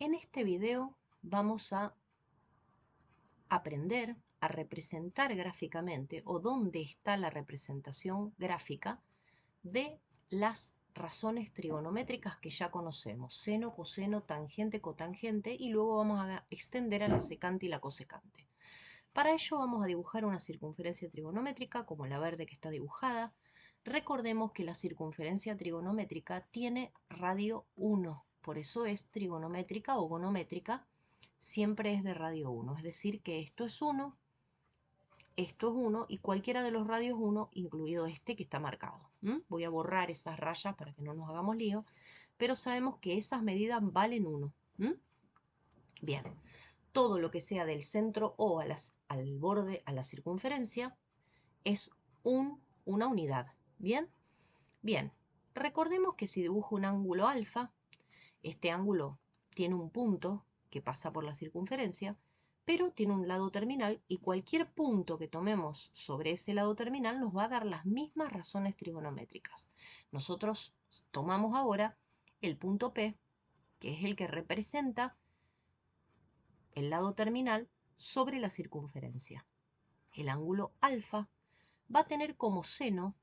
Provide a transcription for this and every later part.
En este video vamos a aprender a representar gráficamente o dónde está la representación gráfica de las razones trigonométricas que ya conocemos, seno, coseno, tangente, cotangente, y luego vamos a extender a la secante y la cosecante. Para ello vamos a dibujar una circunferencia trigonométrica como la verde que está dibujada. Recordemos que la circunferencia trigonométrica tiene radio 1, por eso es trigonométrica o gonométrica, siempre es de radio 1, es decir que esto es 1 y cualquiera de los radios 1, incluido este que está marcado. Voy a borrar esas rayas para que no nos hagamos lío, pero sabemos que esas medidas valen 1. Bien, todo lo que sea del centro o al borde, a la circunferencia, es una unidad. ¿Bien? Bien, recordemos que si dibujo un ángulo alfa, este ángulo tiene un punto que pasa por la circunferencia, pero tiene un lado terminal y cualquier punto que tomemos sobre ese lado terminal nos va a dar las mismas razones trigonométricas. Nosotros tomamos ahora el punto P, que es el que representa el lado terminal sobre la circunferencia. El ángulo alfa va a tener como seno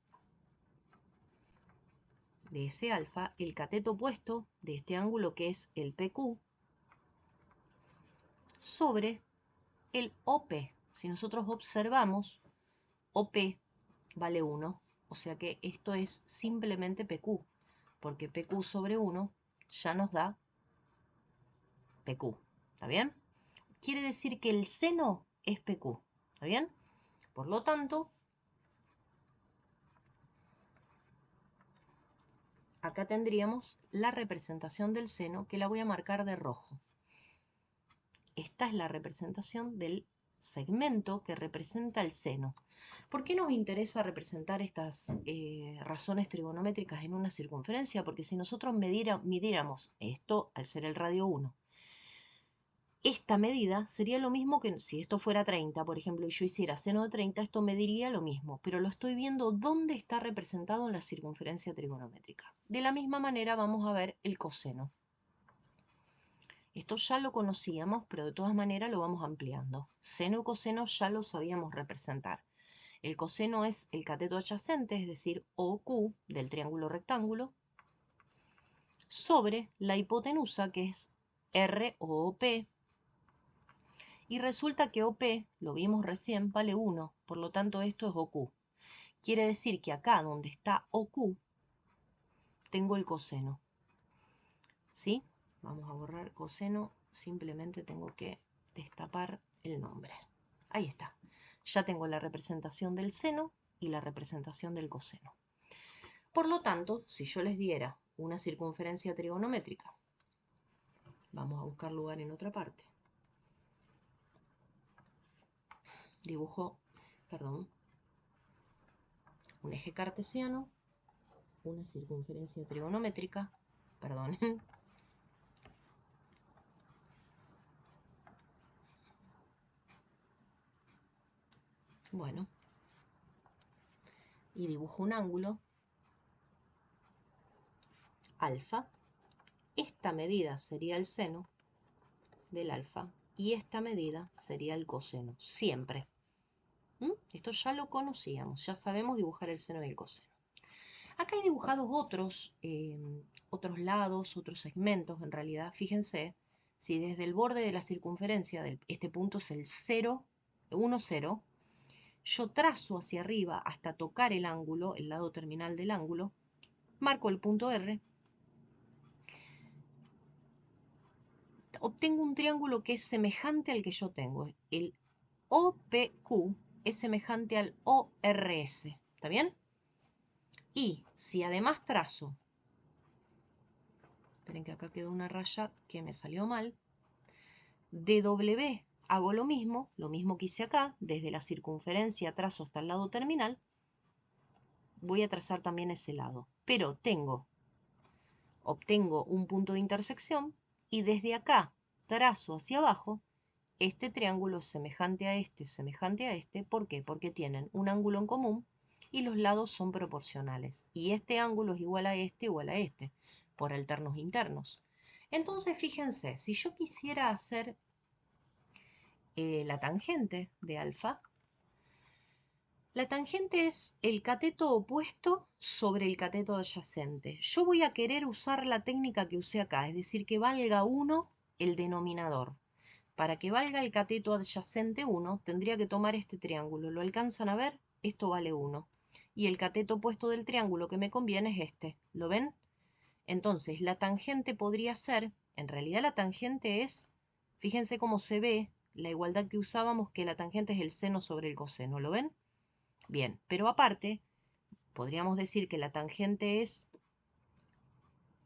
de ese alfa el cateto opuesto de este ángulo, que es el PQ, sobre el OP. Si nosotros observamos, OP vale 1, o sea que esto es simplemente PQ, porque PQ sobre 1 ya nos da PQ. ¿Está bien? Quiere decir que el seno es PQ. ¿Está bien? Por lo tanto, acá tendríamos la representación del seno, que la voy a marcar de rojo. Esta es la representación del segmento que representa el seno. ¿Por qué nos interesa representar estas razones trigonométricas en una circunferencia? Porque si nosotros midiéramos esto, al ser el radio 1, esta medida sería lo mismo que si esto fuera 30, por ejemplo, y yo hiciera seno de 30, esto mediría lo mismo, pero lo estoy viendo dónde está representado en la circunferencia trigonométrica. De la misma manera vamos a ver el coseno. Esto ya lo conocíamos, pero de todas maneras lo vamos ampliando. Seno y coseno ya lo sabíamos representar. El coseno es el cateto adyacente, es decir, OQ del triángulo rectángulo, sobre la hipotenusa, que es R o OP. Y resulta que OP, lo vimos recién, vale 1, por lo tanto esto es OQ. Quiere decir que acá donde está OQ, tengo el coseno. ¿Sí? Vamos a borrar coseno, simplemente tengo que destapar el nombre. Ahí está. Ya tengo la representación del seno y la representación del coseno. Por lo tanto, si yo les diera una circunferencia trigonométrica, vamos a buscar lugar en otra parte. Dibujo, un eje cartesiano, una circunferencia trigonométrica, perdonen. Bueno, y dibujo un ángulo alfa. Esta medida sería el seno del alfa y esta medida sería el coseno, siempre. Esto ya lo conocíamos, ya sabemos dibujar el seno y el coseno. Acá hay dibujados otros lados, otros segmentos en realidad. Fíjense, si desde el borde de la circunferencia, este punto es el 0, 1, 0, yo trazo hacia arriba hasta tocar el ángulo, el lado terminal del ángulo, marco el punto R, obtengo un triángulo que es semejante al que yo tengo. El OPQ es semejante al ORS, ¿está bien? Y si además trazo, esperen que acá quedó una raya que me salió mal, DW hago lo mismo que hice acá, desde la circunferencia trazo hasta el lado terminal, voy a trazar también ese lado, pero obtengo un punto de intersección y desde acá trazo hacia abajo. Este triángulo es semejante a este, ¿por qué? Porque tienen un ángulo en común y los lados son proporcionales. Y este ángulo es igual a este, por alternos internos. Entonces, fíjense, si yo quisiera hacer la tangente de alfa, la tangente es el cateto opuesto sobre el cateto adyacente. Yo voy a querer usar la técnica que usé acá, es decir, que valga 1 el denominador. Para que valga el cateto adyacente 1, tendría que tomar este triángulo. ¿Lo alcanzan a ver? Esto vale 1. Y el cateto opuesto del triángulo que me conviene es este. ¿Lo ven? Entonces, la tangente podría ser, en realidad la tangente es, fíjense cómo se ve la igualdad que usábamos, que la tangente es el seno sobre el coseno. ¿Lo ven? Bien, pero aparte, podríamos decir que la tangente es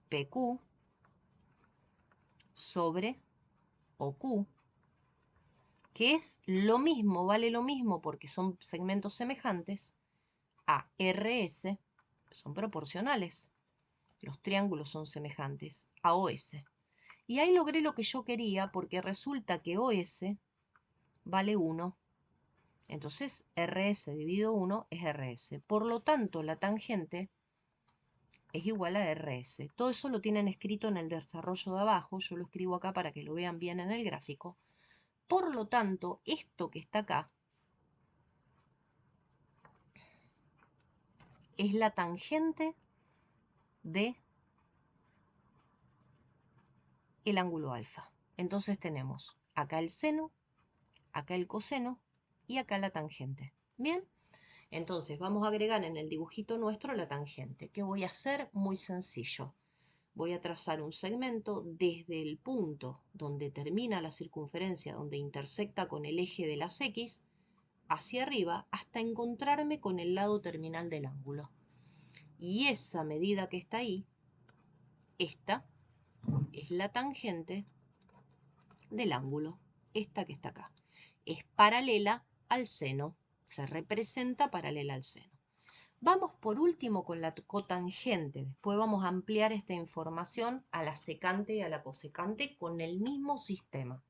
PQ sobre OQ, que es lo mismo, vale lo mismo porque son segmentos semejantes, a RS, son proporcionales. Los triángulos son semejantes a OS. Y ahí logré lo que yo quería porque resulta que OS vale 1. Entonces, RS dividido 1 es RS. Por lo tanto, la tangente es igual a RS. Todo eso lo tienen escrito en el desarrollo de abajo. Yo lo escribo acá para que lo vean bien en el gráfico. Por lo tanto, esto que está acá es la tangente de el ángulo alfa. Entonces tenemos acá el seno, acá el coseno y acá la tangente. ¿Bien? Entonces vamos a agregar en el dibujito nuestro la tangente. ¿Qué voy a hacer? Muy sencillo. Voy a trazar un segmento desde el punto donde termina la circunferencia, donde intersecta con el eje de las X, hacia arriba, hasta encontrarme con el lado terminal del ángulo. Y esa medida que está ahí, esta es la tangente del ángulo, esta que está acá. Es paralela al seno, se representa paralela al seno. Vamos por último con la cotangente. Después vamos a ampliar esta información a la secante y a la cosecante con el mismo sistema.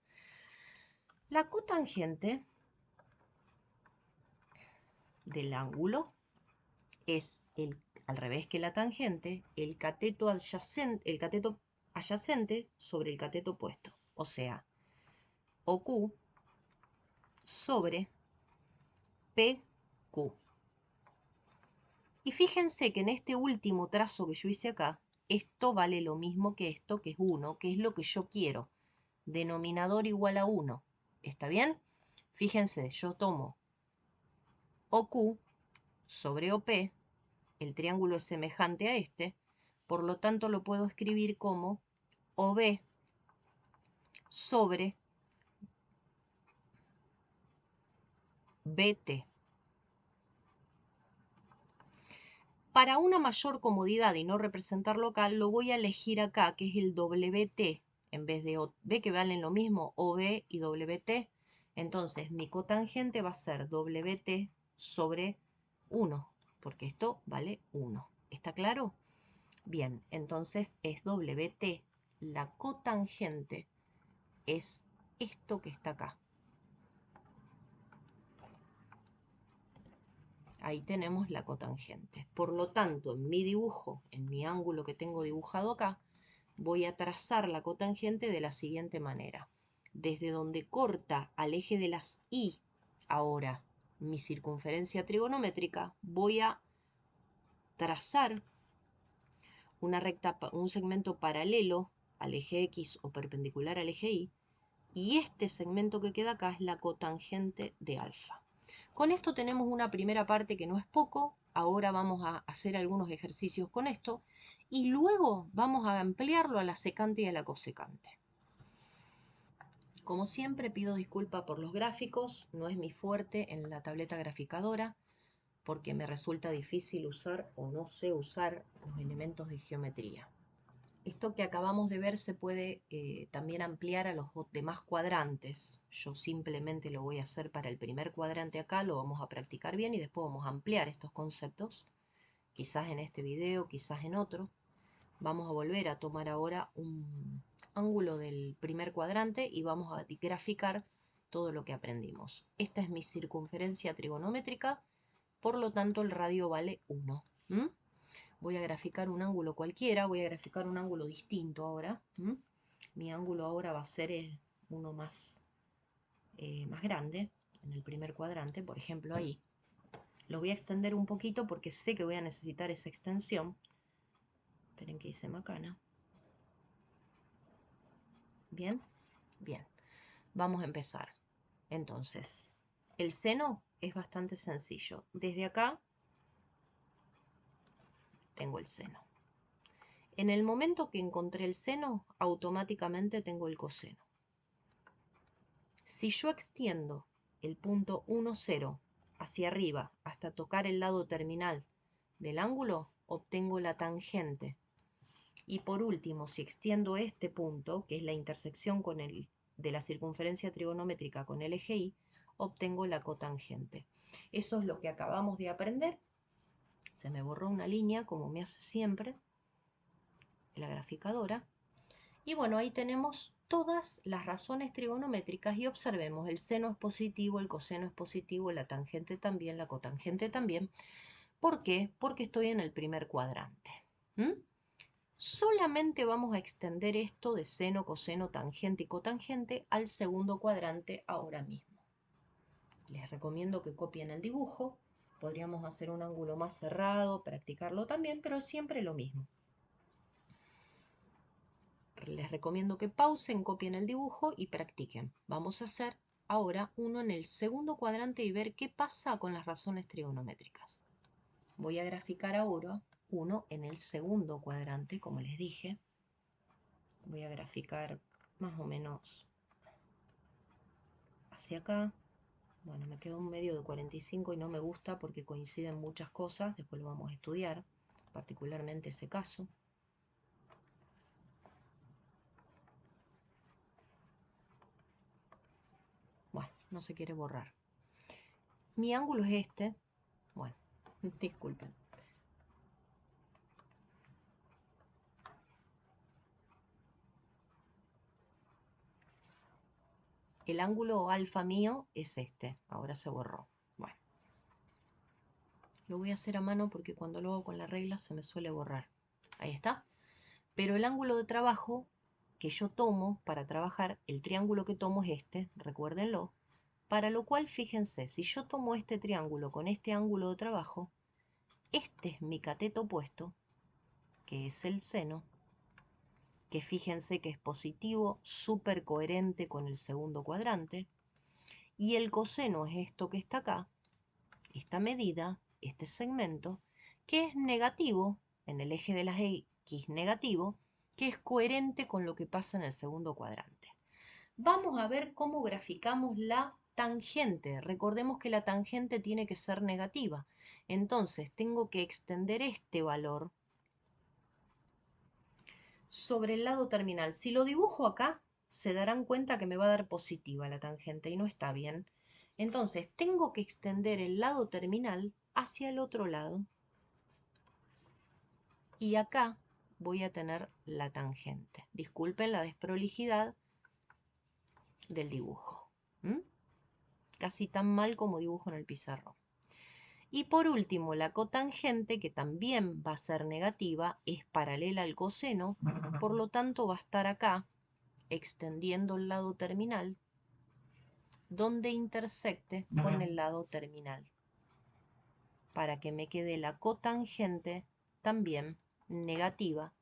La cotangente del ángulo es al revés que la tangente, el cateto adyacente sobre el cateto opuesto. O sea, OQ sobre PQ. Y fíjense que en este último trazo que yo hice acá, esto vale lo mismo que esto, que es 1, que es lo que yo quiero. Denominador igual a 1. ¿Está bien? Fíjense, yo tomo OQ sobre OP, el triángulo es semejante a este, por lo tanto lo puedo escribir como OB sobre BT. Para una mayor comodidad y no representar local, lo voy a elegir acá, que es el WT, en vez de ¿ve que valen lo mismo? OB y WT. Entonces, mi cotangente va a ser WT sobre 1, porque esto vale 1. ¿Está claro? Bien, entonces es WT. La cotangente es esto que está acá. Ahí tenemos la cotangente. Por lo tanto, en mi dibujo, en mi ángulo que tengo dibujado acá, voy a trazar la cotangente de la siguiente manera. Desde donde corta al eje de las Y, ahora mi circunferencia trigonométrica, voy a trazar una recta, un segmento paralelo al eje X o perpendicular al eje Y, y este segmento que queda acá es la cotangente de alfa. Con esto tenemos una primera parte que no es poco. Ahora vamos a hacer algunos ejercicios con esto y luego vamos a ampliarlo a la secante y a la cosecante. Como siempre pido disculpas por los gráficos, no es mi fuerte en la tableta graficadora porque me resulta difícil usar o no sé usar los elementos de geometría. Esto que acabamos de ver se puede también ampliar a los demás cuadrantes. Yo simplemente lo voy a hacer para el primer cuadrante acá, lo vamos a practicar bien y después vamos a ampliar estos conceptos. Quizás en este video, quizás en otro. Vamos a volver a tomar ahora un ángulo del primer cuadrante y vamos a graficar todo lo que aprendimos. Esta es mi circunferencia trigonométrica, por lo tanto el radio vale 1. Voy a graficar un ángulo cualquiera, voy a graficar un ángulo distinto ahora. ángulo ahora va a ser uno más grande, en el primer cuadrante, por ejemplo ahí. Lo voy a extender un poquito porque sé que voy a necesitar esa extensión. Esperen que hice macana. Bien, bien. Vamos a empezar. Entonces, el seno es bastante sencillo. Desde acá tengo el seno. En el momento que encontré el seno, automáticamente tengo el coseno. Si yo extiendo el punto 1, 0 hacia arriba hasta tocar el lado terminal del ángulo, obtengo la tangente. Y por último, si extiendo este punto, que es la intersección de la circunferencia trigonométrica con el eje Y, obtengo la cotangente. Eso es lo que acabamos de aprender. Se me borró una línea, como me hace siempre la graficadora. Y bueno, ahí tenemos todas las razones trigonométricas y observemos, el seno es positivo, el coseno es positivo, la tangente también, la cotangente también. ¿Por qué? Porque estoy en el primer cuadrante. Solamente vamos a extender esto de seno, coseno, tangente y cotangente al segundo cuadrante ahora mismo. Les recomiendo que copien el dibujo. Podríamos hacer un ángulo más cerrado, practicarlo también, pero siempre lo mismo. Les recomiendo que pausen, copien el dibujo y practiquen. Vamos a hacer ahora uno en el segundo cuadrante y ver qué pasa con las razones trigonométricas. Voy a graficar ahora uno en el segundo cuadrante, como les dije. Voy a graficar más o menos hacia acá. Bueno, me quedó un medio de 45 y no me gusta porque coinciden muchas cosas. Después lo vamos a estudiar, particularmente ese caso. Bueno, no se quiere borrar. Mi ángulo es este. Bueno, disculpen. El ángulo alfa mío es este. Ahora se borró. Bueno. Lo voy a hacer a mano porque cuando lo hago con la regla se me suele borrar. Ahí está. Pero el ángulo de trabajo que yo tomo para trabajar, el triángulo que tomo es este, recuérdenlo. Para lo cual, fíjense, si yo tomo este triángulo con este ángulo de trabajo, este es mi cateto opuesto, que es el seno, que fíjense que es positivo, súper coherente con el segundo cuadrante, y el coseno es esto que está acá, esta medida, este segmento, que es negativo, en el eje de las X negativo, que es coherente con lo que pasa en el segundo cuadrante. Vamos a ver cómo graficamos la tangente. Recordemos que la tangente tiene que ser negativa. Entonces tengo que extender este valor sobre el lado terminal. Si lo dibujo acá, se darán cuenta que me va a dar positiva la tangente y no está bien. Entonces tengo que extender el lado terminal hacia el otro lado. Y acá voy a tener la tangente. Disculpen la desprolijidad del dibujo. Casi tan mal como dibujo en el pizarrón. Y por último, la cotangente, que también va a ser negativa, es paralela al coseno, por lo tanto va a estar acá, extendiendo el lado terminal, donde intersecte con el lado terminal, para que me quede la cotangente también negativa,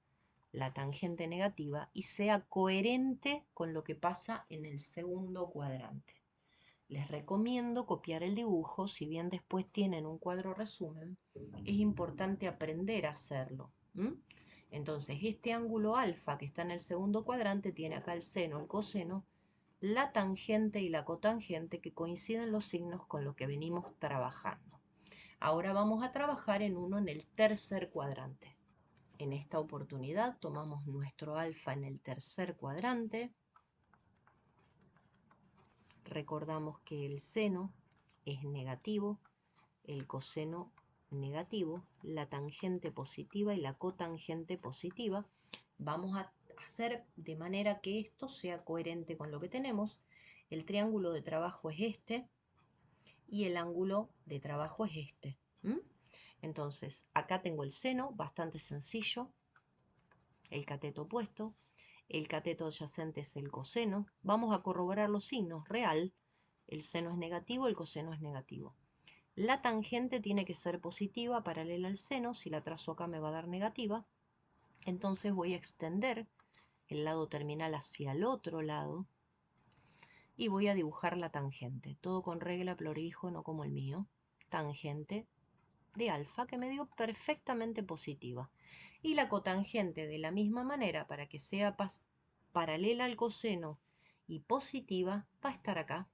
la tangente negativa, y sea coherente con lo que pasa en el segundo cuadrante. Les recomiendo copiar el dibujo, si bien después tienen un cuadro resumen, es importante aprender a hacerlo. Entonces, este ángulo alfa que está en el segundo cuadrante tiene acá el seno, el coseno, la tangente y la cotangente, que coinciden los signos con lo que venimos trabajando. Ahora vamos a trabajar en uno en el tercer cuadrante. En esta oportunidad tomamos nuestro alfa en el tercer cuadrante. Recordamos que el seno es negativo, el coseno negativo, la tangente positiva y la cotangente positiva. Vamos a hacer de manera que esto sea coherente con lo que tenemos. El triángulo de trabajo es este y el ángulo de trabajo es este. Entonces, acá tengo el seno, bastante sencillo, el cateto opuesto. el cateto adyacente es el coseno. Vamos a corroborar los signos. Real, el seno es negativo, el coseno es negativo. La tangente tiene que ser positiva, paralela al seno. Si la trazo acá me va a dar negativa. Entonces voy a extender el lado terminal hacia el otro lado y voy a dibujar la tangente. Todo con regla, prolijo, no como el mío. Tangente de alfa que me dio perfectamente positiva. Y la cotangente de la misma manera, para que sea paralela al coseno y positiva, va a estar acá.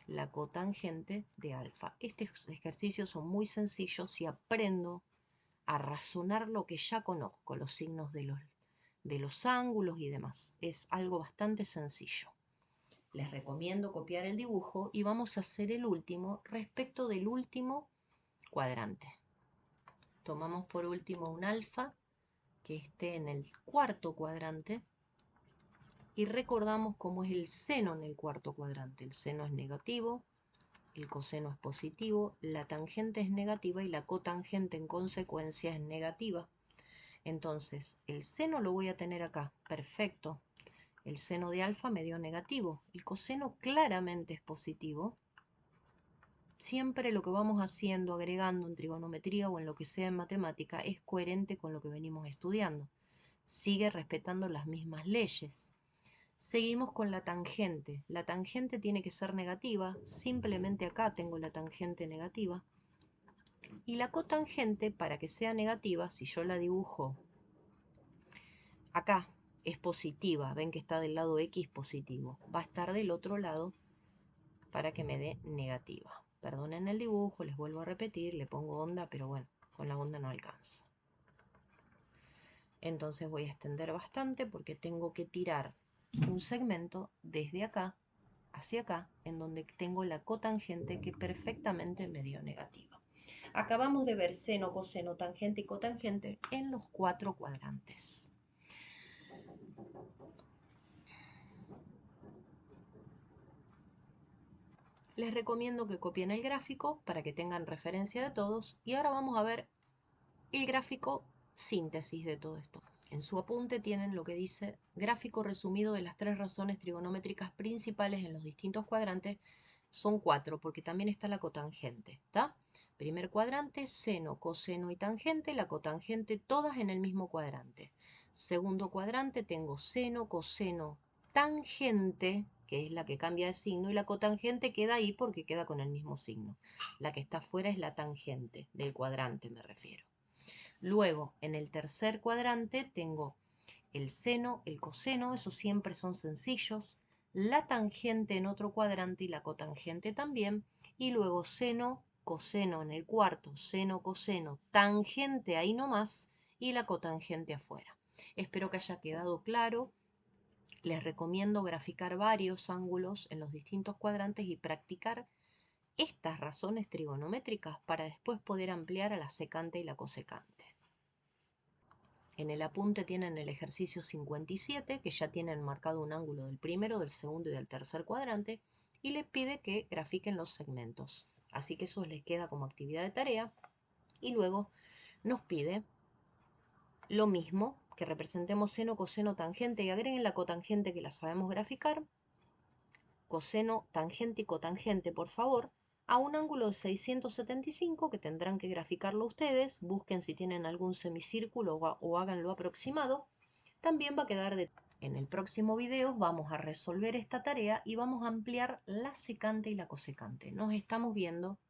La cotangente de alfa. Estos ejercicios son muy sencillos si aprendo a razonar lo que ya conozco, los signos de los ángulos y demás. Es algo bastante sencillo. Les recomiendo copiar el dibujo y vamos a hacer el último respecto del último cuadrante. Tomamos por último un alfa que esté en el cuarto cuadrante y recordamos cómo es el seno en el cuarto cuadrante. El seno es negativo, el coseno es positivo, la tangente es negativa y la cotangente en consecuencia es negativa. Entonces, el seno lo voy a tener acá, perfecto. El seno de alfa me dio negativo, el coseno claramente es positivo. Siempre lo que vamos haciendo, agregando en trigonometría o en lo que sea en matemática, es coherente con lo que venimos estudiando. Sigue respetando las mismas leyes. Seguimos con la tangente. La tangente tiene que ser negativa. Simplemente acá tengo la tangente negativa. Y la cotangente, para que sea negativa, si yo la dibujo acá, es positiva. Ven que está del lado X positivo. Va a estar del otro lado para que me dé negativa. Perdonen el dibujo, les vuelvo a repetir, le pongo onda, pero bueno, con la onda no alcanza. Entonces voy a extender bastante porque tengo que tirar un segmento desde acá hacia acá, en donde tengo la cotangente que perfectamente me dio negativa. Acabamos de ver seno, coseno, tangente y cotangente en los 4 cuadrantes. Les recomiendo que copien el gráfico para que tengan referencia de todos. Y ahora vamos a ver el gráfico síntesis de todo esto. En su apunte tienen lo que dice gráfico resumido de las 3 razones trigonométricas principales en los distintos cuadrantes. Son 4 porque también está la cotangente, ¿está? Primer cuadrante, seno, coseno y tangente. La cotangente todas en el mismo cuadrante. Segundo cuadrante tengo seno, coseno, tangente, que es la que cambia de signo, y la cotangente queda ahí porque queda con el mismo signo. La que está afuera es la tangente, del cuadrante me refiero. Luego, en el tercer cuadrante tengo el seno, el coseno, esos siempre son sencillos, la tangente en otro cuadrante y la cotangente también, y luego seno, coseno en el cuarto, seno, coseno, tangente ahí nomás y la cotangente afuera. Espero que haya quedado claro. Les recomiendo graficar varios ángulos en los distintos cuadrantes y practicar estas razones trigonométricas para después poder ampliar a la secante y la cosecante. En el apunte tienen el ejercicio 57, que ya tienen marcado un ángulo del primero, del segundo y del tercer cuadrante, y les pide que grafiquen los segmentos. Así que eso les queda como actividad de tarea. Y luego nos pide lo mismo, que representemos seno, coseno, tangente y agreguen la cotangente que la sabemos graficar. Coseno, tangente y cotangente, por favor, a un ángulo de 675 que tendrán que graficarlo ustedes. Busquen si tienen algún semicírculo o háganlo aproximado. También va a quedar de... En el próximo video vamos a resolver esta tarea y vamos a ampliar la secante y la cosecante. Nos estamos viendo.